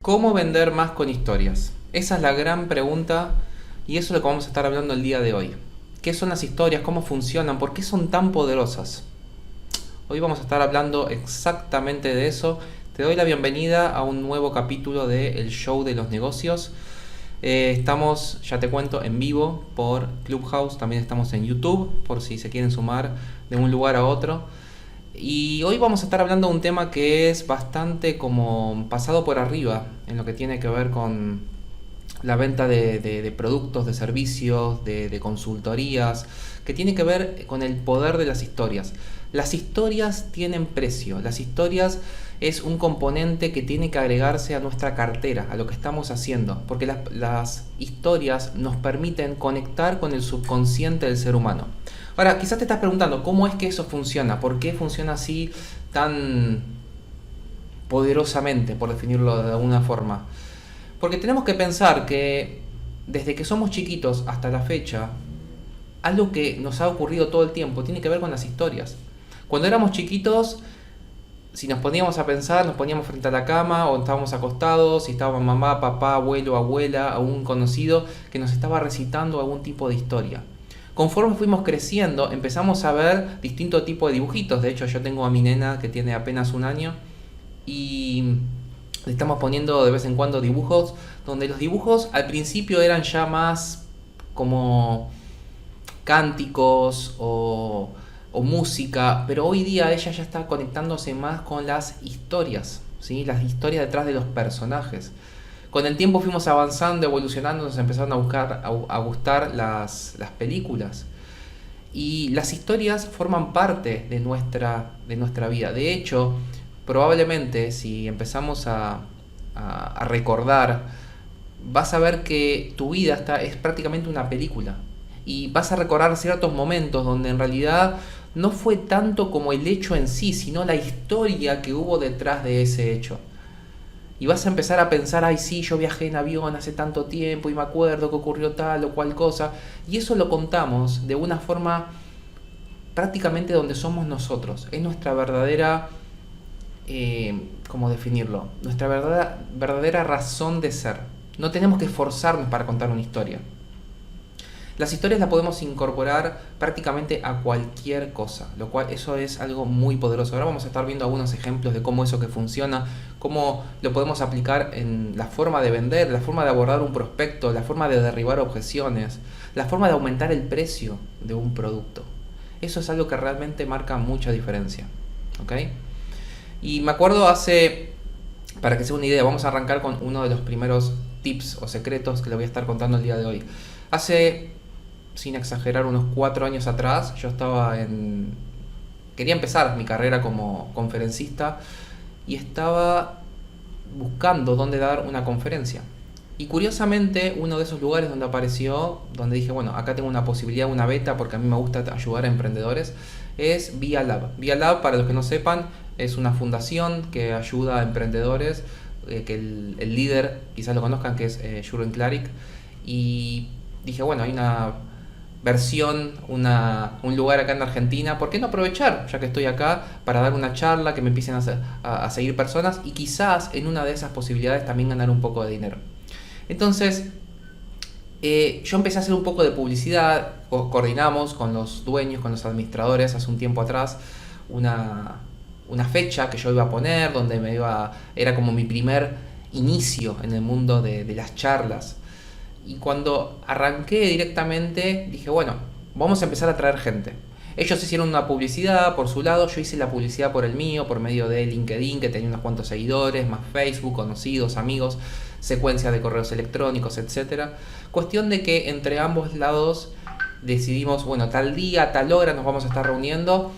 ¿Cómo vender más con historias? Esa es la gran pregunta y eso es lo que vamos a estar hablando el día de hoy. ¿Qué son las historias? ¿Cómo funcionan? ¿Por qué son tan poderosas? Hoy vamos a estar hablando exactamente de eso. Te doy la bienvenida a un nuevo capítulo de El Show de los Negocios. Estamos, ya te cuento, en vivo por Clubhouse. También estamos en YouTube por si se quieren sumar de un lugar a otro. Y hoy vamos a estar hablando de un tema que es bastante como pasado por arriba en lo que tiene que ver con la venta de productos, de servicios, de consultorías, que tiene que ver con el poder de las historias. Las historias tienen precio, las historias es un componente que tiene que agregarse a nuestra cartera, a lo que estamos haciendo, porque las historias nos permiten conectar con el subconsciente del ser humano. Ahora, quizás te estás preguntando, ¿cómo es que eso funciona? ¿Por qué funciona así tan poderosamente, por definirlo de alguna forma? Porque tenemos que pensar que desde que somos chiquitos hasta la fecha, algo que nos ha ocurrido todo el tiempo tiene que ver con las historias. Cuando éramos chiquitos, si nos poníamos a pensar, nos poníamos frente a la cama o estábamos acostados, si estaba mamá, papá, abuelo, abuela, algún conocido que nos estaba recitando algún tipo de historia. Conforme fuimos creciendo, empezamos a ver distintos tipos de dibujitos. De hecho, yo tengo a mi nena que tiene apenas un año y le estamos poniendo de vez en cuando dibujos, donde los dibujos al principio eran ya más como cánticos o música, pero hoy día ella ya está conectándose más con las historias, ¿sí? Las historias detrás de los personajes. Con el tiempo fuimos avanzando, evolucionando, nos empezaron a gustar las películas. Y las historias forman parte de nuestra vida. De hecho, probablemente si empezamos a recordar, vas a ver que tu vida es prácticamente una película. Y vas a recordar ciertos momentos donde en realidad no fue tanto como el hecho en sí, sino la historia que hubo detrás de ese hecho. Y vas a empezar a pensar, ay sí, yo viajé en avión hace tanto tiempo y me acuerdo que ocurrió tal o cual cosa. Y eso lo contamos de una forma prácticamente donde somos nosotros. Es nuestra verdadera, ¿cómo definirlo? Nuestra verdadera razón de ser. No tenemos que esforzarnos para contar una historia. Las historias las podemos incorporar prácticamente a cualquier cosa, lo cual eso es algo muy poderoso. Ahora vamos a estar viendo algunos ejemplos de cómo eso que funciona, cómo lo podemos aplicar en la forma de vender, la forma de abordar un prospecto, la forma de derribar objeciones, la forma de aumentar el precio de un producto. Eso es algo que realmente marca mucha diferencia, ¿ok? Y me acuerdo para que se una idea, vamos a arrancar con uno de los primeros tips o secretos que le voy a estar contando el día de hoy. Sin exagerar, unos 4 años atrás, quería empezar mi carrera como conferencista y estaba buscando dónde dar una conferencia. Y curiosamente, uno de esos lugares donde apareció, donde dije, bueno, acá tengo una posibilidad, una beta, porque a mí me gusta ayudar a emprendedores, es Via Lab. Via Lab, para los que no sepan, es una fundación que ayuda a emprendedores, que el líder, quizás lo conozcan, que es Jürgen Klarik. Y dije, bueno, hay una versión, un lugar acá en Argentina, ¿por qué no aprovechar, ya que estoy acá, para dar una charla, que me empiecen a seguir personas y quizás en una de esas posibilidades también ganar un poco de dinero? Entonces, yo empecé a hacer un poco de publicidad, coordinamos con los dueños, con los administradores hace un tiempo atrás una fecha que yo iba a poner, donde era como mi primer inicio en el mundo de las charlas. Y cuando arranqué directamente, dije, bueno, vamos a empezar a traer gente. Ellos hicieron una publicidad por su lado, yo hice la publicidad por el mío, por medio de LinkedIn, que tenía unos cuantos seguidores, más Facebook, conocidos, amigos, secuencias de correos electrónicos, etcétera. Cuestión de que entre ambos lados decidimos, bueno, tal día, tal hora nos vamos a estar reuniendo.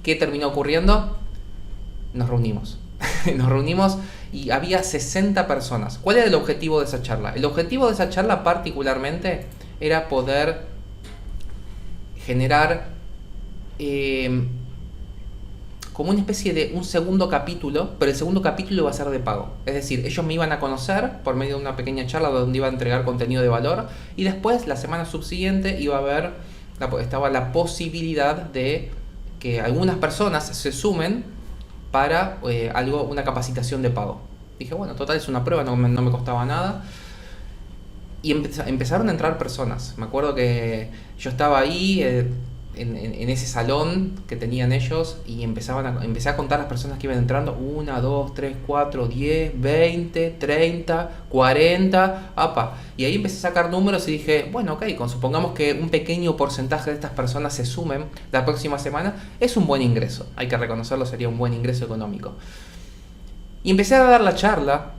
¿Qué terminó ocurriendo? Nos reunimos. Nos reunimos y había 60 personas. ¿Cuál era el objetivo de esa charla? El objetivo de esa charla particularmente era poder generar como una especie de un segundo capítulo, pero el segundo capítulo iba a ser de pago. Es decir, ellos me iban a conocer por medio de una pequeña charla donde iba a entregar contenido de valor y después, la semana subsiguiente, estaba la posibilidad de que algunas personas se sumen para una capacitación de pago. Dije, bueno, total es una prueba, no me costaba nada. Y empezaron a entrar personas. Me acuerdo que yo estaba ahí en ese salón que tenían ellos y empecé a contar las personas que iban entrando. 1, 2, 3, 4, 10, 20, 30, 40. ¡Apa! Y ahí empecé a sacar números y dije, bueno, ok, supongamos que un pequeño porcentaje de estas personas se sumen la próxima semana. Es un buen ingreso. Hay que reconocerlo, sería un buen ingreso económico. Y empecé a dar la charla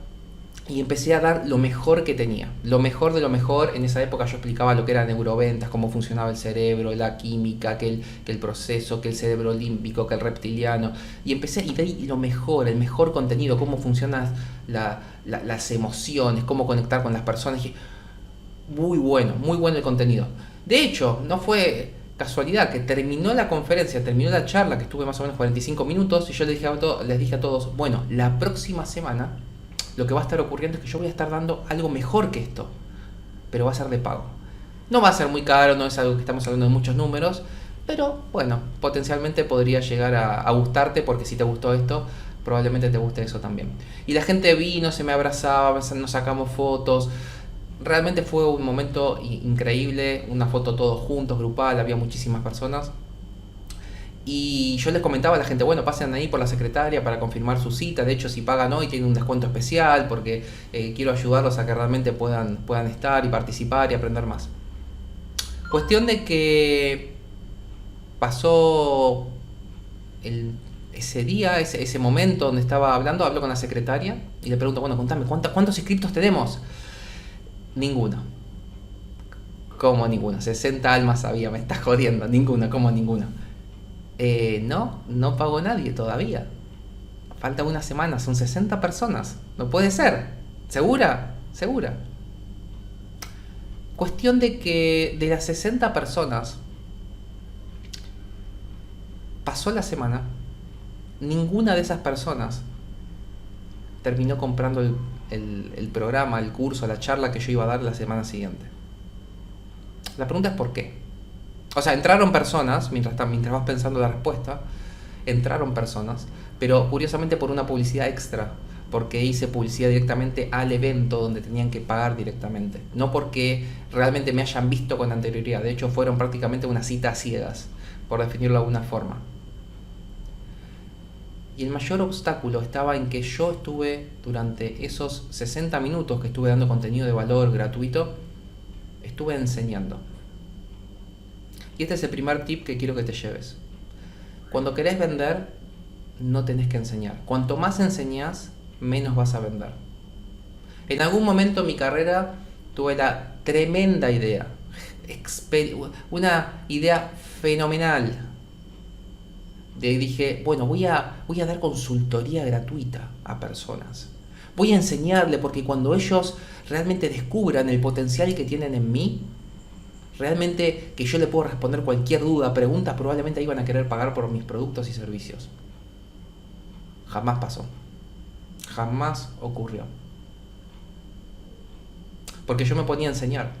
y empecé a dar lo mejor que tenía, lo mejor de lo mejor. En esa época yo explicaba lo que era neuroventas, cómo funcionaba el cerebro, la química, que el proceso, que el cerebro límbico, que el reptiliano. Y empecé y di lo mejor, el mejor contenido, cómo funcionan las emociones, cómo conectar con las personas. Y dije, muy bueno el contenido. De hecho, no fue casualidad que terminó la conferencia, terminó la charla, que estuve más o menos 45 minutos, y yo les dije a todos, bueno, la próxima semana lo que va a estar ocurriendo es que yo voy a estar dando algo mejor que esto, pero va a ser de pago. No va a ser muy caro, no es algo que estamos hablando de muchos números, pero bueno, potencialmente podría llegar a gustarte, porque si te gustó esto, probablemente te guste eso también. Y la gente vino, se me abrazaba, nos sacamos fotos. Realmente fue un momento increíble, una foto todos juntos, grupal, había muchísimas personas. Y yo les comentaba a la gente, bueno, pasen ahí por la secretaria para confirmar su cita. De hecho, si pagan hoy tienen un descuento especial, porque quiero ayudarlos a que realmente puedan estar y participar y aprender más. Cuestión de que pasó ese día, ese momento donde estaba hablando, hablo con la secretaria y le pregunto, bueno, contame, ¿cuántos inscriptos tenemos? Ninguno. ¿Cómo ninguno? 60 almas había, me estás jodiendo. Ninguna, ¿cómo ninguna? No pagó nadie todavía. Falta una semana, son 60 personas. No puede ser. ¿Segura? Segura. Cuestión de que de las 60 personas, pasó la semana, ninguna de esas personas terminó comprando el programa, el curso, la charla que yo iba a dar la semana siguiente. La pregunta es ¿por qué? O sea, entraron personas, mientras vas pensando la respuesta, entraron personas, pero curiosamente por una publicidad extra, porque hice publicidad directamente al evento donde tenían que pagar directamente, no porque realmente me hayan visto con anterioridad. De hecho, fueron prácticamente una cita a ciegas, por definirlo de alguna forma. Y el mayor obstáculo estaba en que yo estuve, durante esos 60 minutos que estuve dando contenido de valor gratuito, estuve enseñando. Y este es el primer tip que quiero que te lleves. Cuando querés vender, no tenés que enseñar. Cuanto más enseñás, menos vas a vender. En algún momento en mi carrera tuve la tremenda idea, una idea fenomenal. Dije, bueno, voy a dar consultoría gratuita a personas. Voy a enseñarle, porque cuando ellos realmente descubran el potencial que tienen en mí, realmente que yo le puedo responder cualquier duda, pregunta, probablemente iban a querer pagar por mis productos y servicios. Jamás pasó. Jamás ocurrió. Porque yo me ponía a enseñar.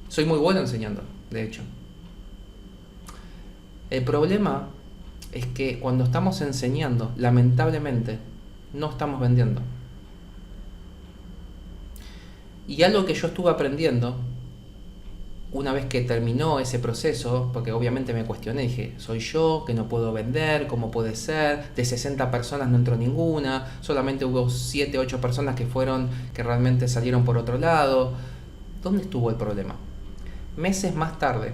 Soy muy bueno enseñando, de hecho. El problema es que cuando estamos enseñando, lamentablemente, no estamos vendiendo. Y algo que yo estuve aprendiendo, una vez que terminó ese proceso, porque obviamente me cuestioné, dije, soy yo que no puedo vender, ¿cómo puede ser? De 60 personas no entró ninguna, solamente hubo 7, 8 personas que realmente salieron por otro lado. ¿Dónde estuvo el problema? Meses más tarde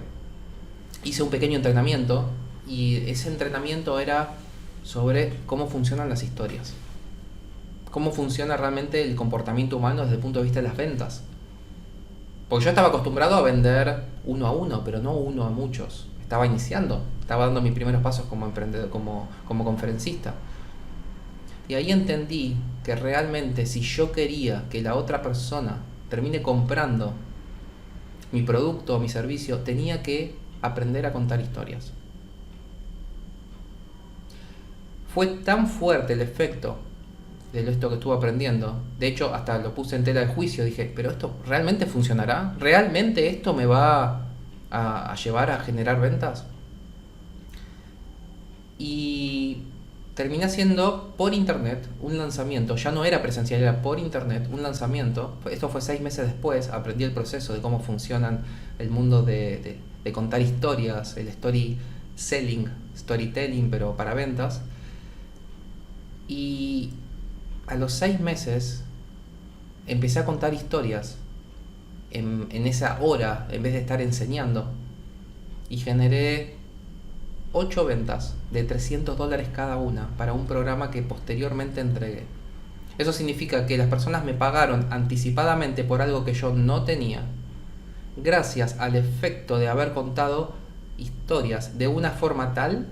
hice un pequeño entrenamiento, y ese entrenamiento era sobre cómo funcionan las historias, cómo funciona realmente el comportamiento humano desde el punto de vista de las ventas. Porque yo estaba acostumbrado a vender uno a uno, pero no uno a muchos. Estaba iniciando, estaba dando mis primeros pasos como emprendedor, como conferencista. Y ahí entendí que realmente si yo quería que la otra persona termine comprando mi producto o mi servicio, tenía que aprender a contar historias. Fue tan fuerte el efecto de esto que estuve aprendiendo. De hecho, hasta lo puse en tela de juicio. Dije, ¿pero esto realmente funcionará? ¿Realmente esto me va a llevar a generar ventas? Y terminé haciendo por internet un lanzamiento, ya no era presencial, era por internet un lanzamiento. Esto fue 6 meses después, aprendí el proceso de cómo funcionan el mundo de contar historias, el storytelling, pero para ventas. Y a los 6 meses empecé a contar historias en esa hora, en vez de estar enseñando, y generé 8 ventas de $300 cada una para un programa que posteriormente entregué. Eso significa que las personas me pagaron anticipadamente por algo que yo no tenía, gracias al efecto de haber contado historias de una forma tal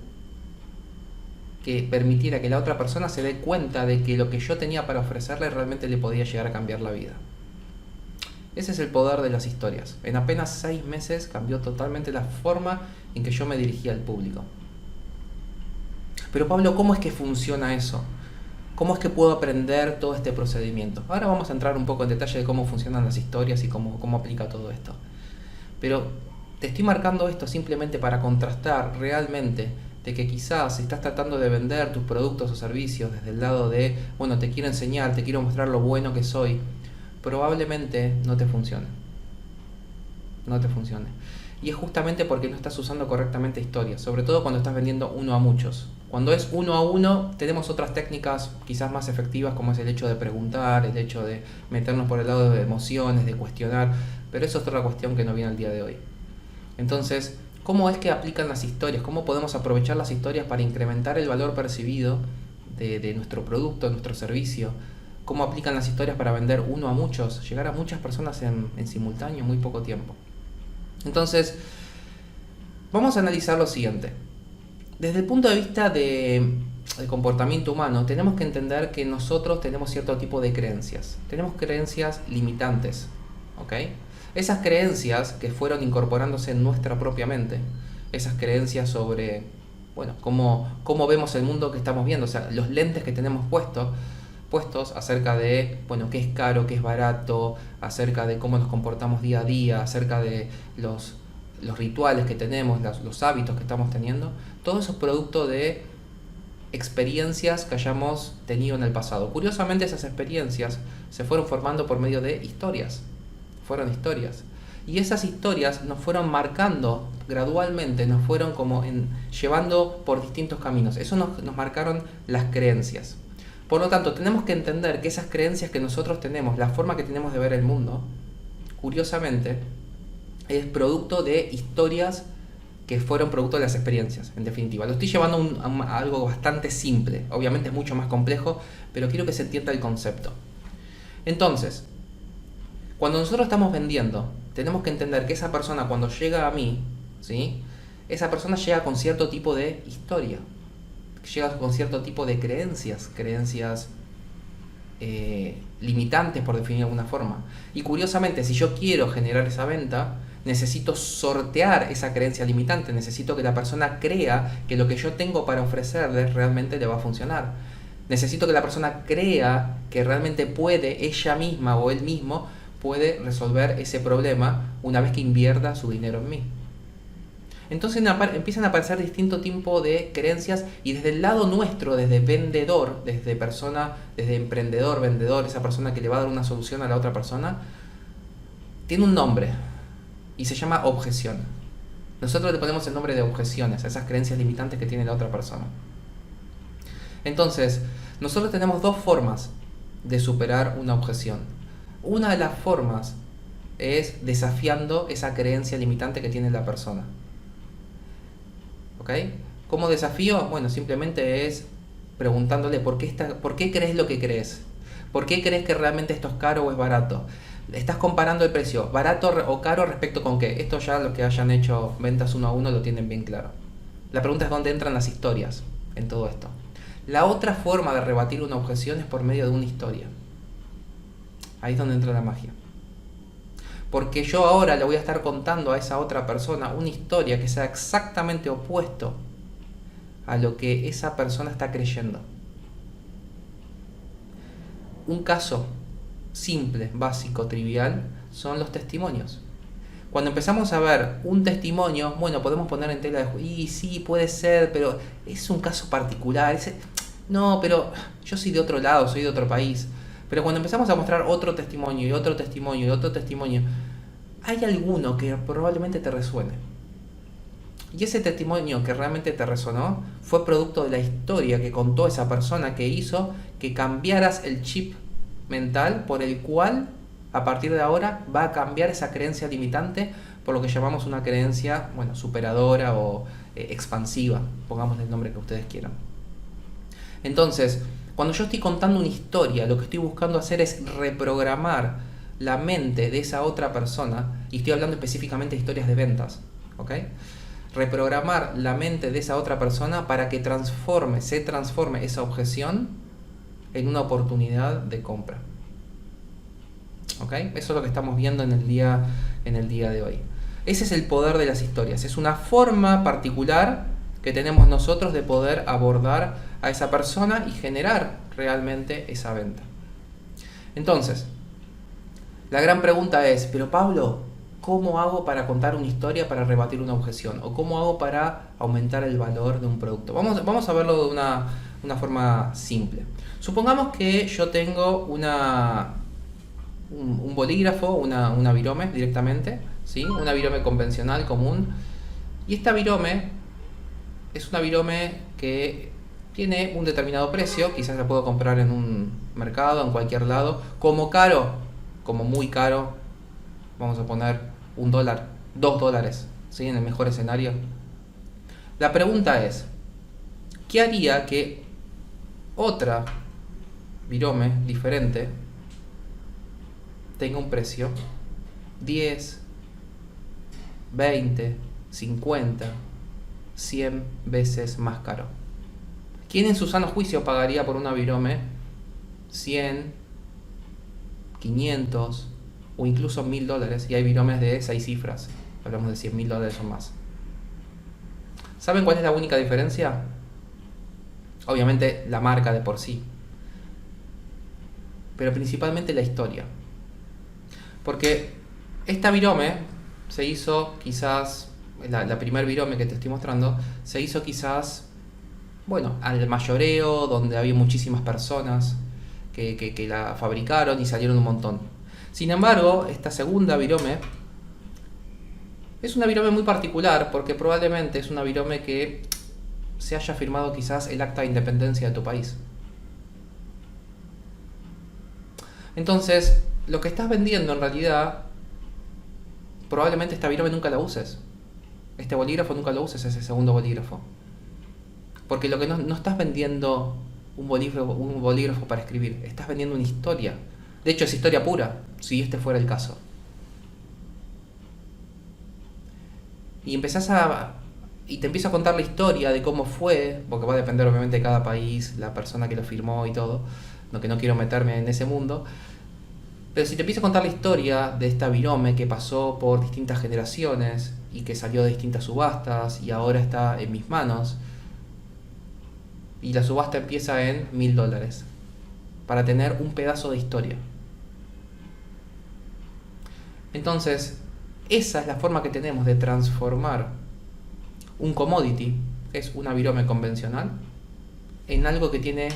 que permitiera que la otra persona se dé cuenta de que lo que yo tenía para ofrecerle realmente le podía llegar a cambiar la vida. Ese es el poder de las historias. En apenas 6 meses cambió totalmente la forma en que yo me dirigía al público. Pero Pablo, ¿cómo es que funciona eso? ¿Cómo es que puedo aprender todo este procedimiento? Ahora vamos a entrar un poco en detalle de cómo funcionan las historias y cómo aplica todo esto. Pero te estoy marcando esto simplemente para contrastar realmente de que quizás si estás tratando de vender tus productos o servicios desde el lado de, bueno, te quiero enseñar, te quiero mostrar lo bueno que soy, probablemente no te funcione. No te funcione. Y es justamente porque no estás usando correctamente historias, sobre todo cuando estás vendiendo uno a muchos. Cuando es uno a uno, tenemos otras técnicas quizás más efectivas, como es el hecho de preguntar, el hecho de meternos por el lado de emociones, de cuestionar, pero eso es otra cuestión que no viene al día de hoy. Entonces, ¿cómo es que aplican las historias? ¿Cómo podemos aprovechar las historias para incrementar el valor percibido de nuestro producto, de nuestro servicio? ¿Cómo aplican las historias para vender uno a muchos? Llegar a muchas personas en simultáneo en muy poco tiempo. Entonces, vamos a analizar lo siguiente. Desde el punto de vista del comportamiento humano, tenemos que entender que nosotros tenemos cierto tipo de creencias. Tenemos creencias limitantes, ¿ok? Esas creencias que fueron incorporándose en nuestra propia mente, esas creencias sobre, bueno, cómo vemos el mundo que estamos viendo, o sea, los lentes que tenemos puestos acerca de, bueno, qué es caro, qué es barato, acerca de cómo nos comportamos día a día, acerca de los rituales que tenemos, los hábitos que estamos teniendo, todo eso es producto de experiencias que hayamos tenido en el pasado. Curiosamente, esas experiencias se fueron formando por medio de historias. Fueron historias. Y esas historias nos fueron marcando gradualmente, nos fueron como llevando por distintos caminos. Eso nos marcaron las creencias. Por lo tanto, tenemos que entender que esas creencias que nosotros tenemos, la forma que tenemos de ver el mundo, curiosamente, es producto de historias que fueron producto de las experiencias, en definitiva. Lo estoy llevando a algo bastante simple, obviamente es mucho más complejo, pero quiero que se entienda el concepto. Entonces, cuando nosotros estamos vendiendo, tenemos que entender que esa persona cuando llega a mí, ¿sí? Esa persona llega con cierto tipo de historia, llega con cierto tipo de creencias limitantes, por definir de alguna forma. Y curiosamente, si yo quiero generar esa venta, necesito sortear esa creencia limitante, necesito que la persona crea que lo que yo tengo para ofrecerle realmente le va a funcionar. Necesito que la persona crea que realmente puede, ella misma o él mismo, puede resolver ese problema una vez que invierta su dinero en mí. Entonces empiezan a aparecer distintos tipos de creencias y desde el lado nuestro, desde vendedor, desde emprendedor, vendedor, esa persona que le va a dar una solución a la otra persona, tiene un nombre y se llama objeción. Nosotros le ponemos el nombre de objeciones a esas creencias limitantes que tiene la otra persona. Entonces, nosotros tenemos dos formas de superar una objeción. Una de las formas es desafiando esa creencia limitante que tiene la persona. ¿Ok? ¿Cómo desafío? Bueno, simplemente es preguntándole ¿por qué crees lo que crees? ¿Por qué crees que realmente esto es caro o es barato? Estás comparando el precio, barato o caro respecto con qué. Esto ya los que hayan hecho ventas uno a uno lo tienen bien claro. La pregunta es dónde entran las historias en todo esto. La otra forma de rebatir una objeción es por medio de una historia. Ahí es donde entra la magia. Porque yo ahora le voy a estar contando a esa otra persona una historia que sea exactamente opuesto a lo que esa persona está creyendo. Un caso simple, básico, trivial, son los testimonios. Cuando empezamos a ver un testimonio, bueno, podemos poner en tela de juicio, y sí, puede ser, pero es un caso particular, No, pero yo soy de otro lado, soy de otro país. Pero cuando empezamos a mostrar otro testimonio y otro testimonio y otro testimonio, hay alguno que probablemente te resuene. Y ese testimonio que realmente te resonó fue producto de la historia que contó esa persona que hizo que cambiaras el chip mental por el cual a partir de ahora va a cambiar esa creencia limitante por lo que llamamos una creencia, bueno, superadora o expansiva, pongamos el nombre que ustedes quieran. Entonces, cuando yo estoy contando una historia, lo que estoy buscando hacer es reprogramar la mente de esa otra persona, y estoy hablando específicamente de historias de ventas, ¿ok? Reprogramar la mente de esa otra persona para que se transforme esa objeción en una oportunidad de compra. ¿Ok? Eso es lo que estamos viendo en el día de hoy. Ese es el poder de las historias. Es una forma particular que tenemos nosotros de poder abordar a esa persona y generar realmente esa venta. Entonces, la gran pregunta es, pero Pablo, ¿cómo hago para contar una historia para rebatir una objeción? ¿O cómo hago para aumentar el valor de un producto? Vamos a verlo de una forma simple. Supongamos que yo tengo un bolígrafo, una virome directamente, ¿sí? Una virome convencional, común. Y esta virome es una virome que tiene un determinado precio, quizás la puedo comprar en un mercado, en cualquier lado, como caro, como muy caro, vamos a poner $1, $2, ¿sí? En el mejor escenario. La pregunta es, ¿qué haría que otra virome diferente tenga un precio 10, 20, 50, 100 veces más caro? ¿Quién en su sano juicio pagaría por una virome 100, 500 o incluso $1000? Y hay viromes de 6 cifras, hablamos de $100.000 o más. ¿Saben cuál es la única diferencia? Obviamente la marca de por sí, pero principalmente la historia. Porque esta virome se hizo quizás, la primer virome que te estoy mostrando, se hizo quizás, bueno, al mayoreo, donde había muchísimas personas que la fabricaron y salieron un montón. Sin embargo, esta segunda virome es una virome muy particular porque probablemente es una virome que se haya firmado quizás el acta de independencia de tu país. Entonces, lo que estás vendiendo en realidad, probablemente esta virome nunca la uses. Este bolígrafo nunca lo uses, ese segundo bolígrafo. Porque lo que no estás vendiendo un bolígrafo para escribir, estás vendiendo una historia. De hecho, es historia pura, si este fuera el caso. Y te empiezo a contar la historia de cómo fue, porque va a depender obviamente de cada país, la persona que lo firmó y todo, lo que no quiero meterme en ese mundo. Pero si te empiezo a contar la historia de esta virome que pasó por distintas generaciones y que salió de distintas subastas y ahora está en mis manos, y la subasta empieza en $1000 para tener un pedazo de historia. Entonces, esa es la forma que tenemos de transformar un commodity, que es una virome convencional, en algo que tiene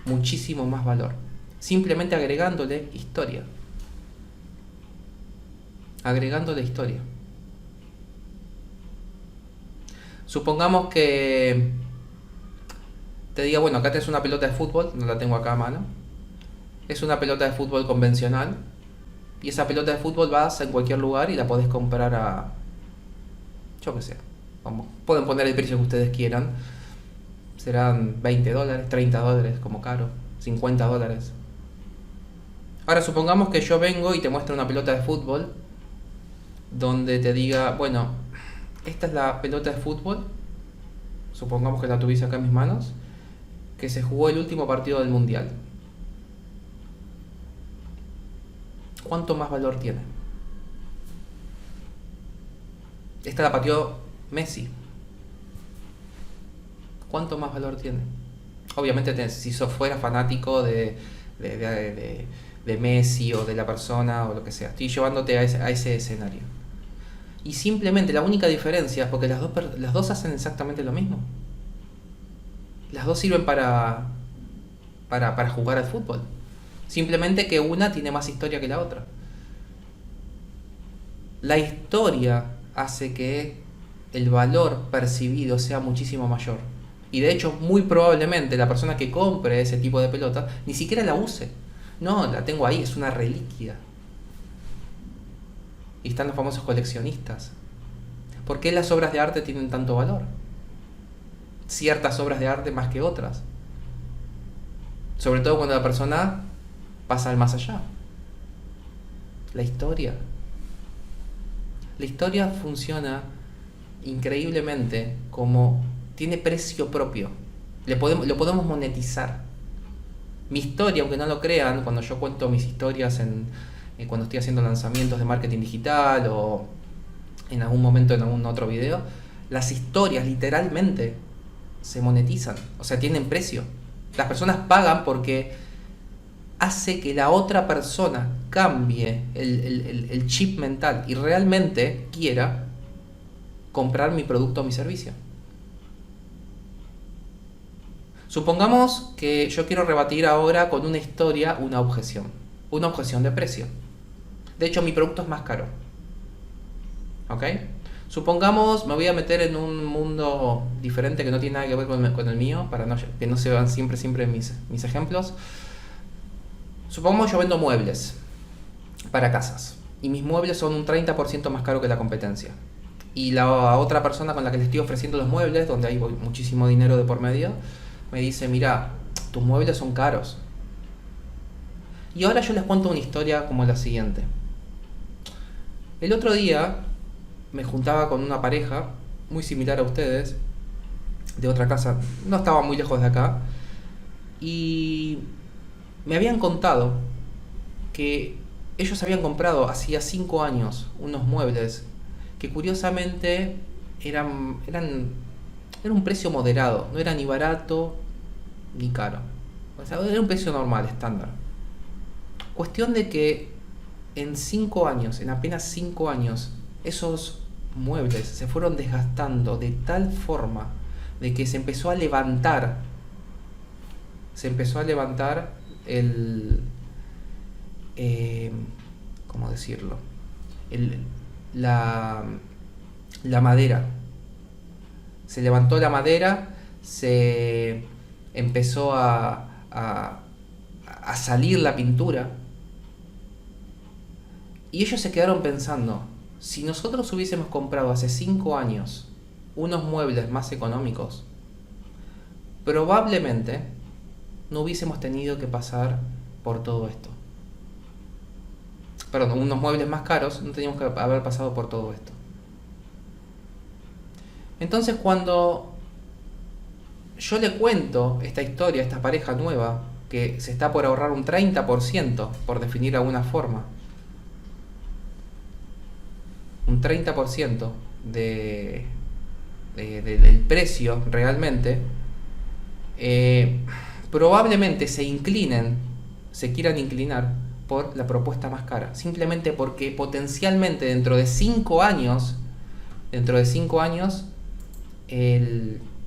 muchísimo más valor, simplemente agregándole historia. Agregándole historia. Supongamos que te diga, bueno, acá tenés una pelota de fútbol, no la tengo acá a mano. Es una pelota de fútbol convencional. Y esa pelota de fútbol vas en cualquier lugar y la podés comprar a, yo qué sé, pueden poner el precio que ustedes quieran. Serán $20, $30 como caro, $50. Ahora supongamos que yo vengo y te muestro una pelota de fútbol donde te diga, bueno, esta es la pelota de fútbol, supongamos que la tuviese acá en mis manos, que se jugó el último partido del mundial. ¿Cuánto más valor tiene? Esta la pateó Messi. ¿Cuánto más valor tiene? Obviamente si sos fuera fanático de Messi o de la persona o lo que sea. Estoy llevándote a ese escenario. Y simplemente la única diferencia es porque las dos hacen exactamente lo mismo. Las dos sirven para para jugar al fútbol. Simplemente que una tiene más historia que la otra. La historia hace que el valor percibido sea muchísimo mayor. Y de hecho, muy probablemente la persona que compre ese tipo de pelota ni siquiera la use. No, la tengo ahí, es una reliquia. Y están los famosos coleccionistas. ¿Por qué las obras de arte tienen tanto valor? Ciertas obras de arte más que otras. Sobre todo cuando la persona pasa al más allá. La historia. La historia funciona increíblemente como tiene precio propio. Lo podemos monetizar. Mi historia, aunque no lo crean, cuando yo cuento mis historias cuando estoy haciendo lanzamientos de marketing digital o en algún momento en algún otro video, las historias literalmente se monetizan, o sea, tienen precio. Las personas pagan porque hace que la otra persona cambie el chip mental y realmente quiera comprar mi producto o mi servicio. Supongamos que yo quiero rebatir ahora con una historia una objeción de precio. De hecho, mi producto es más caro. ¿Ok? Supongamos, me voy a meter en un mundo diferente que no tiene nada que ver con el mío, para que no se vean siempre mis ejemplos. Supongamos yo vendo muebles para casas y mis muebles son un 30% más caro que la competencia. Y la otra persona con la que le estoy ofreciendo los muebles, donde hay muchísimo dinero de por medio, me dice, mira, tus muebles son caros. Y ahora yo les cuento una historia como la siguiente. El otro día me juntaba con una pareja muy similar a ustedes, de otra casa, no estaba muy lejos de acá, y me habían contado que ellos habían comprado hacía 5 años unos muebles que curiosamente era un precio moderado, no era ni barato ni caro, o sea, era un precio normal, estándar. Cuestión de que en 5 años, en apenas 5 años, esos muebles se fueron desgastando de tal forma de que se empezó a levantar el ¿cómo decirlo? La madera. Se levantó la madera, se empezó a salir la pintura. Y ellos se quedaron pensando, si nosotros hubiésemos comprado hace 5 años unos muebles más económicos, probablemente no hubiésemos tenido que pasar por todo esto. Perdón, unos muebles más caros, no teníamos que haber pasado por todo esto. Entonces, cuando yo le cuento esta historia a esta pareja nueva que se está por ahorrar un 30%, por definir de alguna forma, un 30% del precio realmente, probablemente se quieran inclinar por la propuesta más cara, simplemente porque potencialmente dentro de 5 años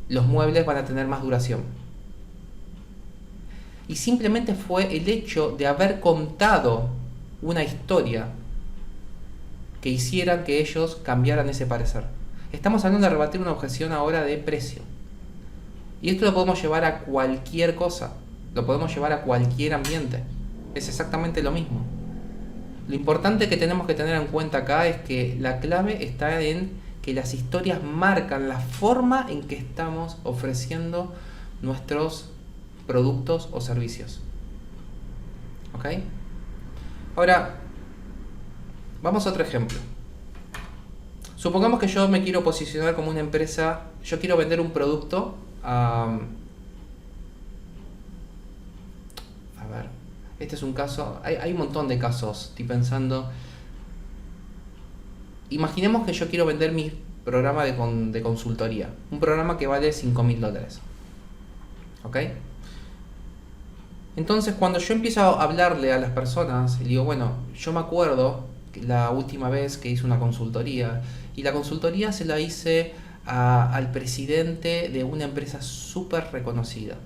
los muebles van a tener más duración. Y simplemente fue el hecho de haber contado una historia que hicieran que ellos cambiaran ese parecer. Estamos hablando de rebatir una objeción ahora de precio. Y esto lo podemos llevar a cualquier cosa, lo podemos llevar a cualquier ambiente. Es exactamente lo mismo. Lo importante que tenemos que tener en cuenta acá es que la clave está en que las historias marcan la forma en que estamos ofreciendo nuestros productos o servicios. ¿Ok? Ahora, vamos a otro ejemplo. Supongamos que yo me quiero posicionar como una empresa, yo quiero vender un producto a ver, este es un caso, hay un montón de casos, estoy pensando. Imaginemos que yo quiero vender mi programa de consultoría, un programa que vale $5.000. ¿Ok? Entonces, cuando yo empiezo a hablarle a las personas, y digo, bueno, yo me acuerdo que la última vez que hice una consultoría, y la consultoría se la hice al presidente de una empresa súper reconocida.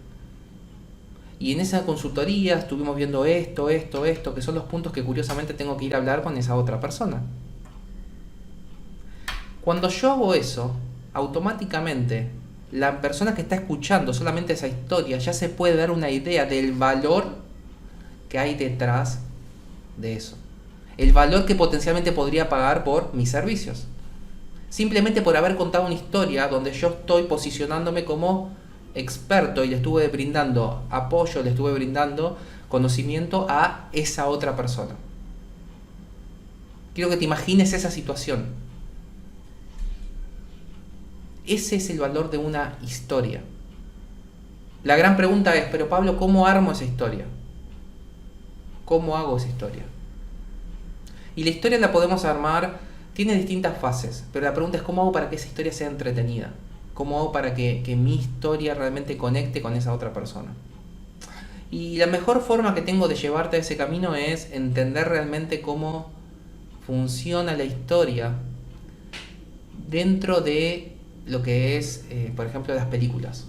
Y en esa consultoría estuvimos viendo esto, que son los puntos que curiosamente tengo que ir a hablar con esa otra persona. Cuando yo hago eso, automáticamente la persona que está escuchando solamente esa historia ya se puede dar una idea del valor que hay detrás de eso. El valor que potencialmente podría pagar por mis servicios. Simplemente por haber contado una historia donde yo estoy posicionándome como experto y le estuve brindando apoyo, le estuve brindando conocimiento a esa otra persona. Quiero que te imagines esa situación. Ese es el valor de una historia. La gran pregunta es, pero Pablo, ¿cómo armo esa historia? ¿Cómo hago esa historia? Y la historia la podemos armar, tiene distintas fases, pero la pregunta es ¿cómo hago para que esa historia sea entretenida? ¿Cómo hago para que mi historia realmente conecte con esa otra persona? Y la mejor forma que tengo de llevarte a ese camino es entender realmente cómo funciona la historia dentro de lo que es, por ejemplo, las películas.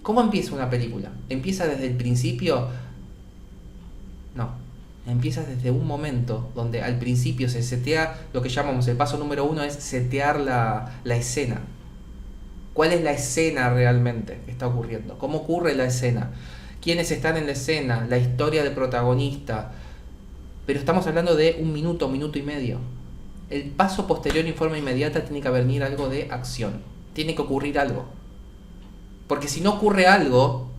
¿Cómo empieza una película? ¿Empieza desde el principio? No. Empieza desde un momento donde al principio se setea lo que llamamos el paso número 1, es setear la escena. ¿Cuál es la escena realmente que está ocurriendo? ¿Cómo ocurre la escena? ¿Quiénes están en la escena? La historia del protagonista. Pero estamos hablando de un minuto y medio. El paso posterior en forma inmediata tiene que venir algo de acción. Tiene que ocurrir algo. Porque si no ocurre algo,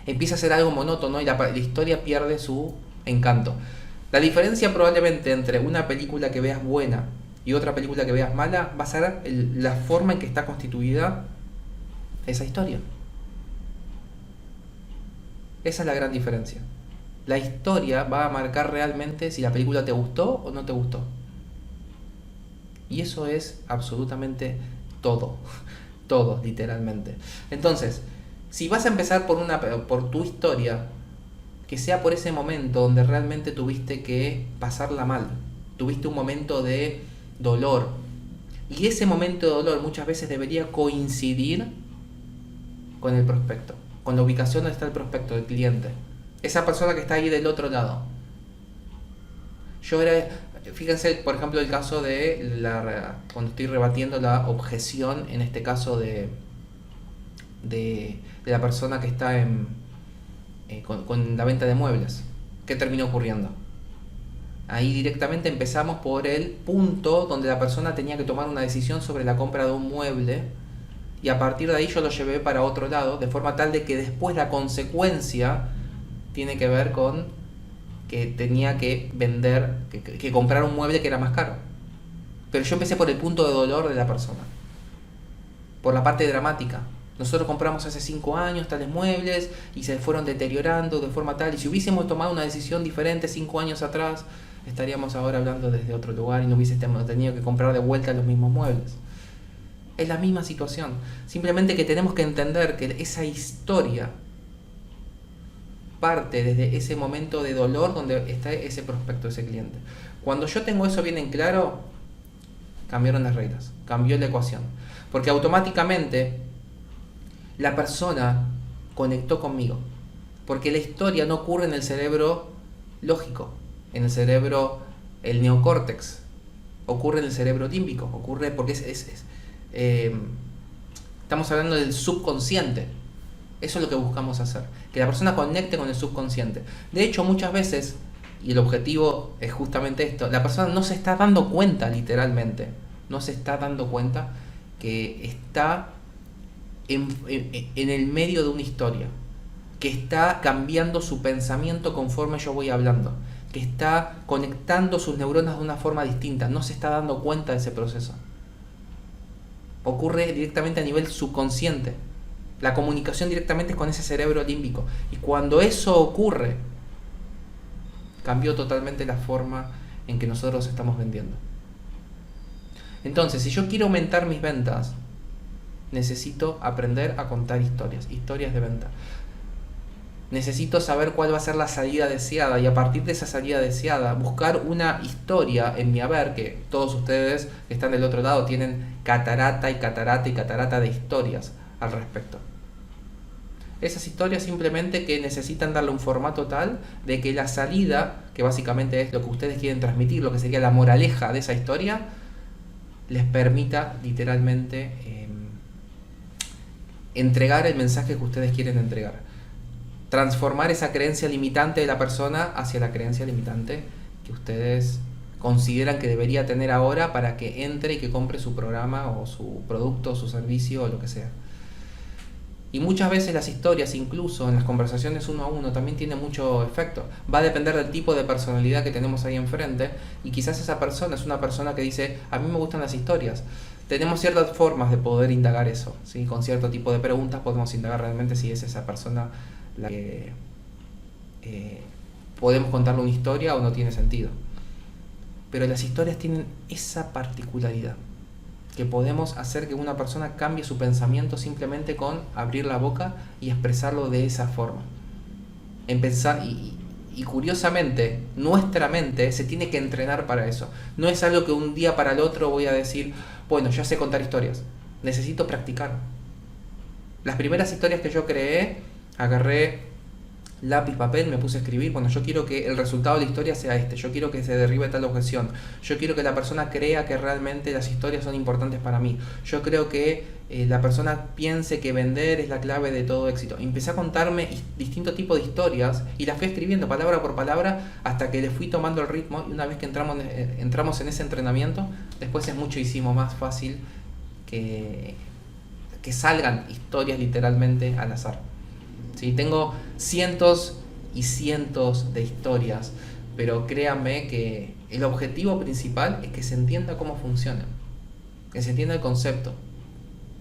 empieza a ser algo monótono y la historia pierde su encanto. La diferencia probablemente entre una película que veas buena y otra película que veas mala va a ser la forma en que está constituida esa historia. Esa es la gran diferencia. La historia va a marcar realmente si la película te gustó o no te gustó. Y eso es absolutamente todo. Todo, literalmente. Entonces, si vas a empezar por tu historia, que sea por ese momento donde realmente tuviste que pasarla mal. Tuviste un momento de dolor. Y ese momento de dolor muchas veces debería coincidir con el prospecto, con la ubicación donde está el prospecto, el cliente. Esa persona que está ahí del otro lado. Fíjense, por ejemplo, el caso de cuando estoy rebatiendo la objeción, en este caso de la persona que está con la venta de muebles. ¿Qué terminó ocurriendo? Ahí directamente empezamos por el punto donde la persona tenía que tomar una decisión sobre la compra de un mueble, y a partir de ahí yo lo llevé para otro lado, de forma tal de que después la consecuencia tiene que ver con que tenía que vender, que comprar un mueble que era más caro. Pero yo empecé por el punto de dolor de la persona, por la parte dramática. Nosotros compramos hace 5 años tales muebles y se fueron deteriorando de forma tal, y si hubiésemos tomado una decisión diferente 5 años atrás, estaríamos ahora hablando desde otro lugar y no hubiésemos tenido que comprar de vuelta los mismos muebles. Es la misma situación, simplemente que tenemos que entender que esa historia parte desde ese momento de dolor donde está ese prospecto, ese cliente. Cuando yo tengo eso bien en claro, cambiaron las reglas, cambió la ecuación, porque automáticamente la persona conectó conmigo, porque la historia no ocurre en el cerebro lógico, en el cerebro, el neocórtex, ocurre en el cerebro límbico, ocurre porque estamos hablando del subconsciente. Eso es lo que buscamos hacer, que la persona conecte con el subconsciente. De hecho, muchas veces, y el objetivo es justamente esto, la persona no se está dando cuenta, literalmente, no se está dando cuenta que está en el medio de una historia, que está cambiando su pensamiento conforme yo voy hablando, que está conectando sus neuronas de una forma distinta, no se está dando cuenta de ese proceso. Ocurre directamente a nivel subconsciente. La comunicación directamente es con ese cerebro límbico. Y cuando eso ocurre, cambió totalmente la forma en que nosotros estamos vendiendo. Entonces, si yo quiero aumentar mis ventas, necesito aprender a contar historias de venta. Necesito saber cuál va a ser la salida deseada, y a partir de esa salida deseada buscar una historia en mi haber, que todos ustedes que están del otro lado tienen catarata y catarata y catarata de historias al respecto. Esas historias simplemente que necesitan darle un formato tal de que la salida, que básicamente es lo que ustedes quieren transmitir, lo que sería la moraleja de esa historia, les permita literalmente entregar el mensaje que ustedes quieren entregar. Transformar esa creencia limitante de la persona hacia la creencia limitante que ustedes consideran que debería tener ahora para que entre y que compre su programa o su producto o su servicio o lo que sea. Y muchas veces las historias, incluso en las conversaciones uno a uno, también tienen mucho efecto. Va a depender del tipo de personalidad que tenemos ahí enfrente, y quizás esa persona es una persona que dice, a mí me gustan las historias. Tenemos ciertas formas de poder indagar eso, ¿sí? Con cierto tipo de preguntas podemos indagar realmente si es esa persona la que podemos contarle una historia o no tiene sentido. Pero las historias tienen esa particularidad, que podemos hacer que una persona cambie su pensamiento simplemente con abrir la boca y expresarlo de esa forma. Y curiosamente, nuestra mente se tiene que entrenar para eso. No es algo que un día para el otro voy a decir, bueno, ya sé contar historias. Necesito practicar. Las primeras historias que yo creé, agarré lápiz, papel, me puse a escribir. Bueno, yo quiero que el resultado de la historia sea este, yo quiero que se derribe tal objeción, yo quiero que la persona crea que realmente las historias son importantes para mí, yo creo que la persona piense que vender es la clave de todo éxito. Empecé a contarme distintos tipos de historias y las fui escribiendo palabra por palabra hasta que le fui tomando el ritmo, y una vez que entramos en ese entrenamiento, después es muchísimo más fácil que salgan historias literalmente al azar. ¿Sí? Tengo cientos y cientos de historias, pero créanme que el objetivo principal es que se entienda cómo funcionan, que se entienda el concepto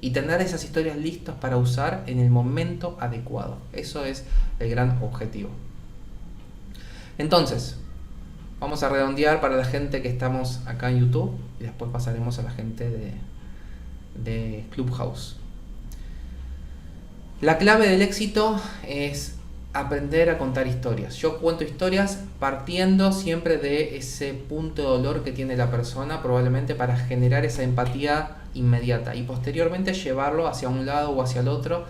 y tener esas historias listas para usar en el momento adecuado. Eso es el gran objetivo. Entonces, vamos a redondear para la gente que estamos acá en YouTube y después pasaremos a la gente de Clubhouse. La clave del éxito es aprender a contar historias. Yo cuento historias partiendo siempre de ese punto de dolor que tiene la persona, probablemente para generar esa empatía inmediata, y posteriormente llevarlo hacia un lado o hacia el otro,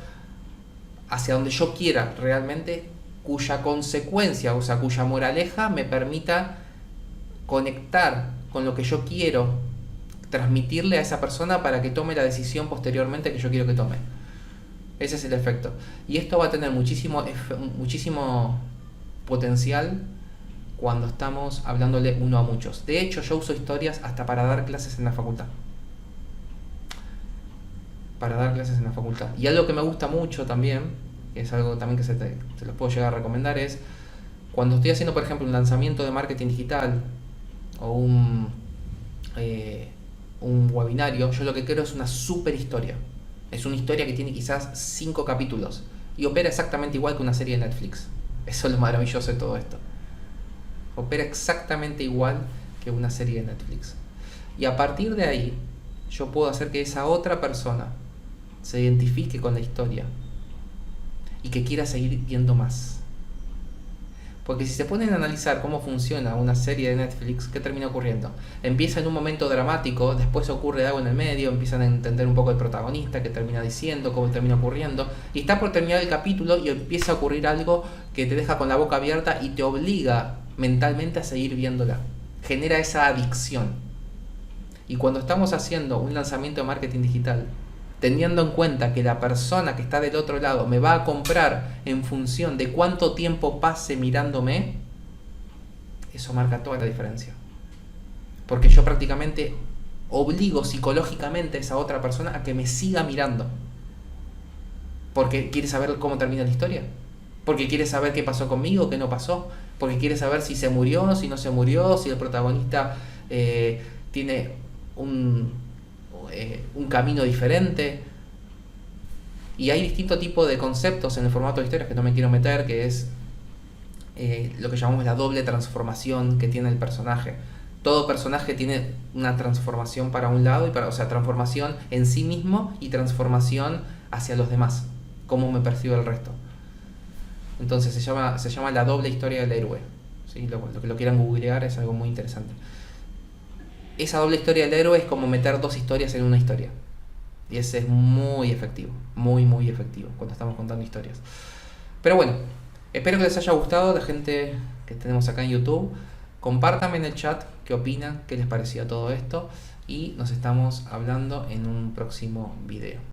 hacia donde yo quiera realmente, cuya consecuencia, o sea, cuya moraleja me permita conectar con lo que yo quiero transmitirle a esa persona para que tome la decisión posteriormente que yo quiero que tome. Ese es el efecto. Y esto va a tener muchísimo potencial cuando estamos hablándole uno a muchos. De hecho, yo uso historias hasta para dar clases en la facultad. Y algo que me gusta mucho también, que es algo también que se los puedo llegar a recomendar, es cuando estoy haciendo, por ejemplo, un lanzamiento de marketing digital o un webinario, yo lo que quiero es una super historia. Es una historia que tiene quizás 5 capítulos y opera exactamente igual que una serie de Netflix. Eso es lo maravilloso de todo esto. Opera exactamente igual que una serie de Netflix. Y a partir de ahí, yo puedo hacer que esa otra persona se identifique con la historia y que quiera seguir viendo más. Porque si se ponen a analizar cómo funciona una serie de Netflix, ¿qué termina ocurriendo? Empieza en un momento dramático, después ocurre algo en el medio, empiezan a entender un poco el protagonista, qué termina diciendo, cómo termina ocurriendo, y está por terminar el capítulo y empieza a ocurrir algo que te deja con la boca abierta y te obliga mentalmente a seguir viéndola. Genera esa adicción. Y cuando estamos haciendo un lanzamiento de marketing digital, teniendo en cuenta que la persona que está del otro lado me va a comprar en función de cuánto tiempo pase mirándome, eso marca toda la diferencia. Porque yo prácticamente obligo psicológicamente a esa otra persona a que me siga mirando. Porque quiere saber cómo termina la historia. Porque quiere saber qué pasó conmigo, qué no pasó. Porque quiere saber si se murió, si no se murió, si el protagonista tiene un camino diferente. Y hay distintos tipos de conceptos en el formato de historias que no me quiero meter, que es lo que llamamos la doble transformación que tiene el personaje. Todo personaje tiene una transformación para un lado, o sea, transformación en sí mismo y transformación hacia los demás, cómo me percibe el resto. Entonces se llama la doble historia del héroe, ¿sí? Lo que lo quieran googlear es algo muy interesante. Esa doble historia del héroe es como meter 2 historias en una historia. Y ese es muy efectivo, muy efectivo cuando estamos contando historias. Pero bueno, espero que les haya gustado la gente que tenemos acá en YouTube. Compártanme en el chat qué opinan, qué les pareció todo esto. Y nos estamos hablando en un próximo video.